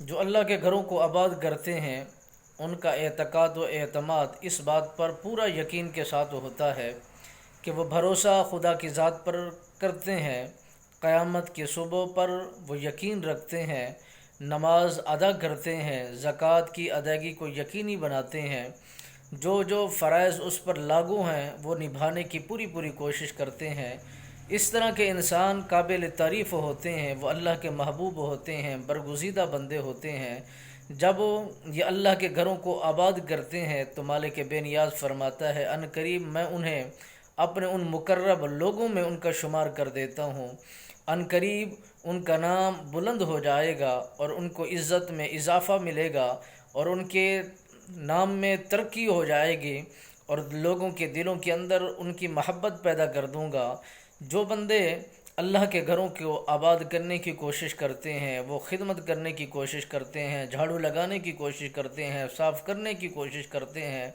جو اللہ کے گھروں کو آباد کرتے ہیں ان کا اعتقاد و اعتماد اس بات پر پورا یقین کے ساتھ ہوتا ہے کہ وہ بھروسہ خدا کی ذات پر کرتے ہیں، قیامت کے صبح پر وہ یقین رکھتے ہیں، نماز ادا کرتے ہیں، زکوٰۃ کی ادائیگی کو یقینی بناتے ہیں، جو فرائض اس پر لاگو ہیں وہ نبھانے کی پوری پوری کوشش کرتے ہیں۔ اس طرح کے انسان قابل تعریف ہوتے ہیں، وہ اللہ کے محبوب ہوتے ہیں، برگزیدہ بندے ہوتے ہیں۔ جب یہ اللہ کے گھروں کو آباد کرتے ہیں تو مالک بے نیاز فرماتا ہے ان قریب میں انہیں اپنے ان مقرب لوگوں میں ان کا شمار کر دیتا ہوں، ان قریب ان کا نام بلند ہو جائے گا اور ان کو عزت میں اضافہ ملے گا اور ان کے نام میں ترقی ہو جائے گی اور لوگوں کے دلوں کے اندر ان کی محبت پیدا کر دوں گا۔ جو بندے اللہ کے گھروں کو آباد کرنے کی کوشش کرتے ہیں، وہ خدمت کرنے کی کوشش کرتے ہیں، جھاڑو لگانے کی کوشش کرتے ہیں، صاف کرنے کی کوشش کرتے ہیں،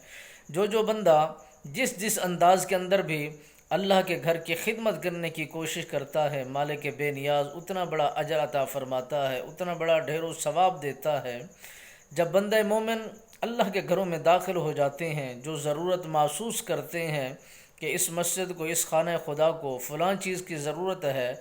جو بندہ جس انداز کے اندر بھی اللہ کے گھر کی خدمت کرنے کی کوشش کرتا ہے، مالک بے نیاز اتنا بڑا اجر عطا فرماتا ہے، اتنا بڑا ڈھیر و ثواب دیتا ہے۔ جب بندہ مومن اللہ کے گھروں میں داخل ہو جاتے ہیں، جو ضرورت محسوس کرتے ہیں کہ اس مسجد کو، اس خانہ خدا کو فلاں چیز کی ضرورت ہے،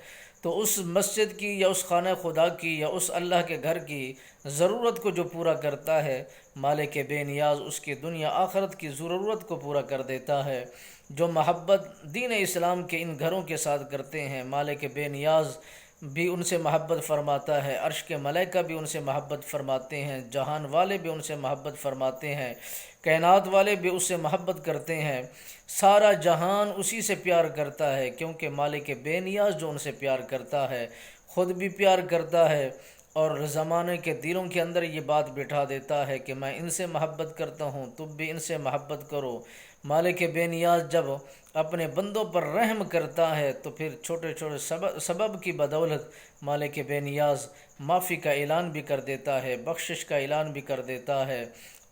تو اس مسجد کی یا اس خانہ خدا کی یا اس اللہ کے گھر کی ضرورت کو جو پورا کرتا ہے، مالک بے نیاز اس کی دنیا آخرت کی ضرورت کو پورا کر دیتا ہے۔ جو محبت دین اسلام کے ان گھروں کے ساتھ کرتے ہیں، مالک بے نیاز بھی ان سے محبت فرماتا ہے، عرش کے ملائکہ بھی ان سے محبت فرماتے ہیں، جہان والے بھی ان سے محبت فرماتے ہیں، کائنات والے بھی اس سے محبت کرتے ہیں، سارا جہان اسی سے پیار کرتا ہے، کیونکہ مالک بے نیاز جو ان سے پیار کرتا ہے خود بھی پیار کرتا ہے اور زمانے کے دلوں کے اندر یہ بات بٹھا دیتا ہے کہ میں ان سے محبت کرتا ہوں، تم بھی ان سے محبت کرو۔ مالک بے نیاز جب اپنے بندوں پر رحم کرتا ہے تو پھر چھوٹے چھوٹے سبب کی بدولت مالک بے نیاز معافی کا اعلان بھی کر دیتا ہے، بخشش کا اعلان بھی کر دیتا ہے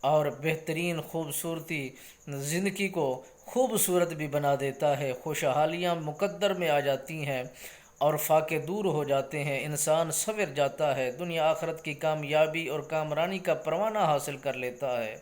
اور بہترین خوبصورتی زندگی کو خوبصورت بھی بنا دیتا ہے، خوشحالیاں مقدر میں آ جاتی ہیں اور فاقے دور ہو جاتے ہیں، انسان سنور جاتا ہے، دنیا آخرت کی کامیابی اور کامرانی کا پروانہ حاصل کر لیتا ہے۔